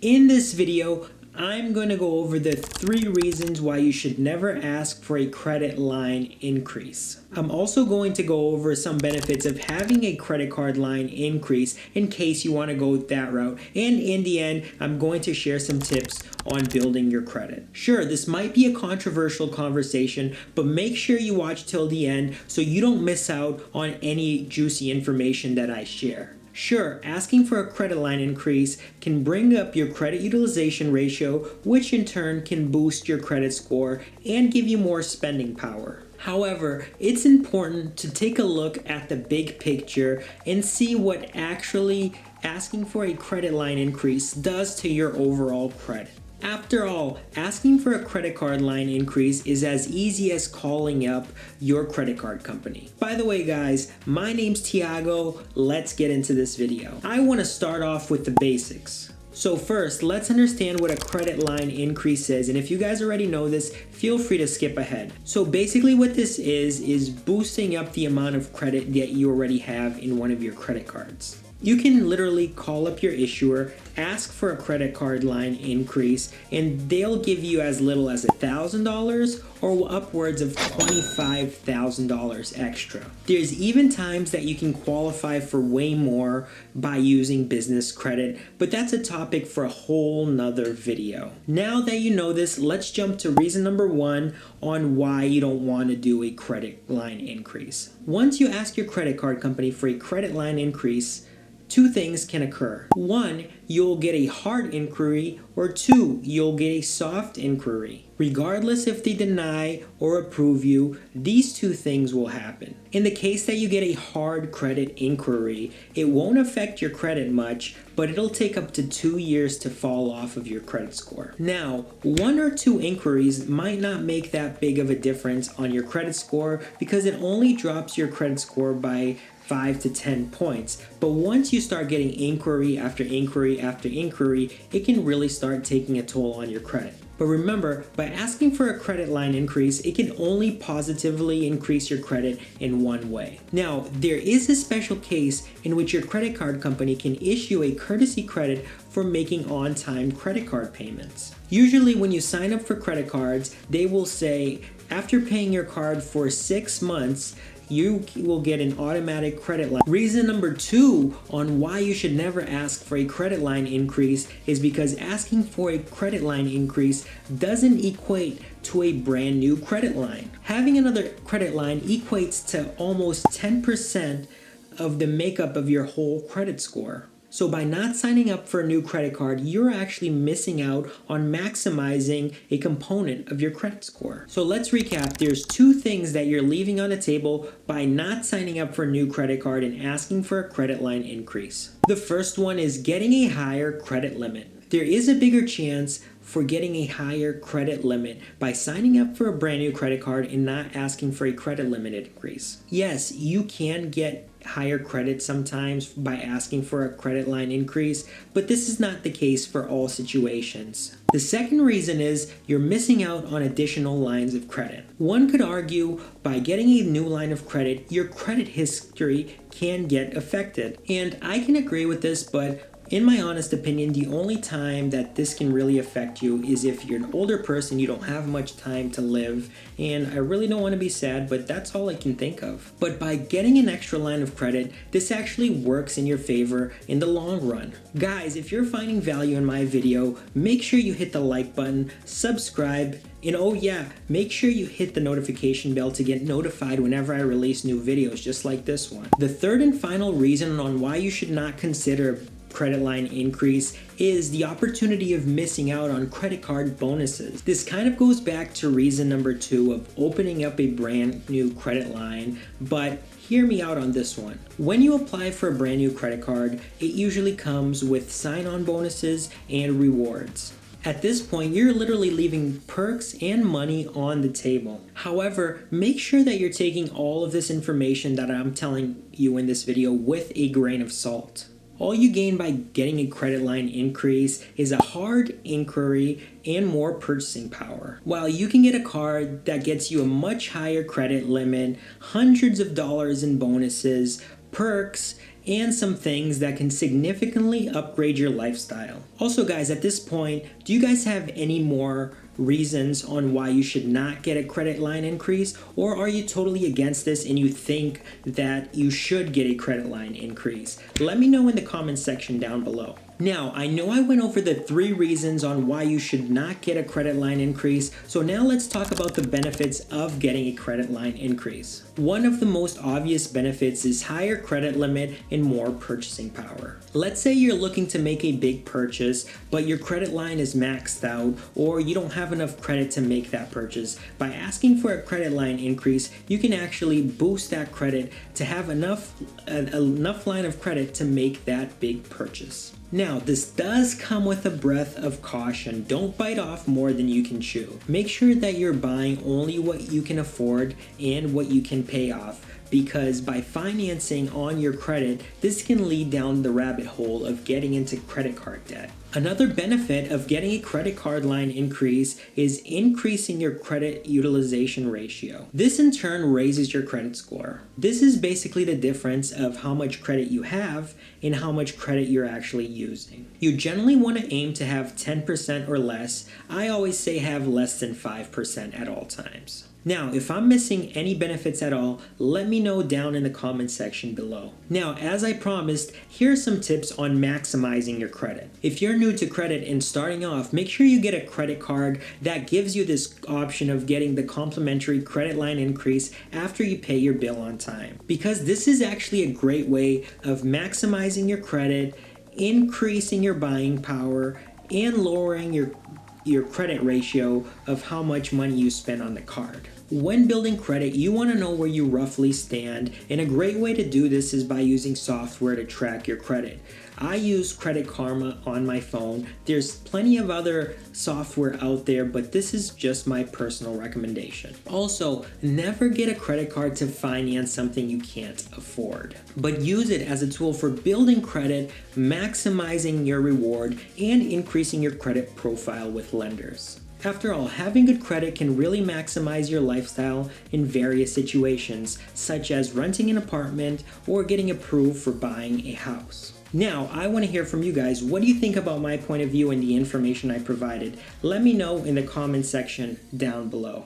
In this video, I'm going to go over the 3 reasons why you should never ask for a credit line increase. I'm also going to go over some benefits of having a credit card line increase in case you want to go that route. And in the end, I'm going to share some tips on building your credit. Sure, this might be a controversial conversation, but make sure you watch till the end so you don't miss out on any juicy information that I share. Sure, asking for a credit line increase can bring up your credit utilization ratio, which in turn can boost your credit score and give you more spending power. However, it's important to take a look at the big picture and see what actually asking for a credit line increase does to your overall credit. After all, asking for a credit card line increase is as easy as calling up your credit card company. By the way guys, my name's Thiago. Let's get into this video. I want to start off with the basics. So first, let's understand what a credit line increase is, and if you guys already know this, feel free to skip ahead. So basically what this is boosting up the amount of credit that you already have in one of your credit cards. You can literally call up your issuer, ask for a credit card line increase, and they'll give you as little as $1,000 or upwards of $25,000 extra. There's even times that you can qualify for way more by using business credit, but that's a topic for a whole nother video. Now that you know this, let's jump to reason number 1 on why you don't want to do a credit line increase. Once you ask your credit card company for a credit line increase, 2 things can occur. 1, you'll get a hard inquiry, or 2, you'll get a soft inquiry. Regardless if they deny or approve you, these 2 things will happen. In the case that you get a hard credit inquiry, it won't affect your credit much, but it'll take up to 2 years to fall off of your credit score. Now, 1 or 2 inquiries might not make that big of a difference on your credit score because it only drops your credit score by 5 to 10 points. But once you start getting inquiry after inquiry after inquiry, it can really start taking a toll on your credit. But remember, by asking for a credit line increase, it can only positively increase your credit in one way. Now, there is a special case in which your credit card company can issue a courtesy credit for making on-time credit card payments. Usually when you sign up for credit cards, they will say, after paying your card for 6 months, you will get an automatic credit line. Reason number 2 on why you should never ask for a credit line increase is because asking for a credit line increase doesn't equate to a brand new credit line. Having another credit line equates to almost 10% of the makeup of your whole credit score. So by not signing up for a new credit card, you're actually missing out on maximizing a component of your credit score. So let's recap. There's 2 things that you're leaving on the table by not signing up for a new credit card and asking for a credit line increase. The first one is getting a higher credit limit. There is a bigger chance for getting a higher credit limit by signing up for a brand new credit card and not asking for a credit limit increase. Yes, you can get higher credit sometimes by asking for a credit line increase, but this is not the case for all situations. The second reason is you're missing out on additional lines of credit. One could argue by getting a new line of credit, your credit history can get affected. And I can agree with this, but in my honest opinion, the only time that this can really affect you is if you're an older person, you don't have much time to live, and I really don't want to be sad, but that's all I can think of. But by getting an extra line of credit, this actually works in your favor in the long run. Guys, if you're finding value in my video, make sure you hit the like button, subscribe, and oh yeah, make sure you hit the notification bell to get notified whenever I release new videos just like this one. The third and final reason on why you should not consider credit line increase is the opportunity of missing out on credit card bonuses. This kind of goes back to reason number 2 of opening up a brand new credit line, but hear me out on this one. When you apply for a brand new credit card, it usually comes with sign-on bonuses and rewards. At this point, you're literally leaving perks and money on the table. However, make sure that you're taking all of this information that I'm telling you in this video with a grain of salt. All you gain by getting a credit line increase is a hard inquiry and more purchasing power. While you can get a card that gets you a much higher credit limit, hundreds of dollars in bonuses, perks, and some things that can significantly upgrade your lifestyle. Also guys, at this point, do you guys have any more reasons on why you should not get a credit line increase, or are you totally against this and you think that you should get a credit line increase? Let me know in the comment section down below. Now, I know I went over the 3 reasons on why you should not get a credit line increase, so now let's talk about the benefits of getting a credit line increase. One of the most obvious benefits is higher credit limit and more purchasing power. Let's say you're looking to make a big purchase, but your credit line is maxed out, or you don't have enough credit to make that purchase. By asking for a credit line increase, you can actually boost that credit to have enough line of credit to make that big purchase. Now, this does come with a breath of caution. Don't bite off more than you can chew. Make sure that you're buying only what you can afford and what you can pay off, because by financing on your credit, this can lead down the rabbit hole of getting into credit card debt. Another benefit of getting a credit card line increase is increasing your credit utilization ratio. This in turn raises your credit score. This is basically the difference of how much credit you have and how much credit you're actually using. You generally want to aim to have 10% or less. I always say have less than 5% at all times. Now, if I'm missing any benefits at all, let me know down in the comment section below. Now, as I promised, here are some tips on maximizing your credit. If you're new to credit and starting off, make sure you get a credit card that gives you this option of getting the complimentary credit line increase after you pay your bill on time. Because this is actually a great way of maximizing your credit, increasing your buying power, and lowering your credit ratio of how much money you spend on the card. When building credit, you want to know where you roughly stand, and a great way to do this is by using software to track your credit. I use Credit Karma on my phone. There's plenty of other software out there, but this is just my personal recommendation. Also, never get a credit card to finance something you can't afford, but use it as a tool for building credit, maximizing your reward, and increasing your credit profile with lenders. After all, having good credit can really maximize your lifestyle in various situations, such as renting an apartment or getting approved for buying a house. Now, I want to hear from you guys. What do you think about my point of view and the information I provided? Let me know in the comment section down below.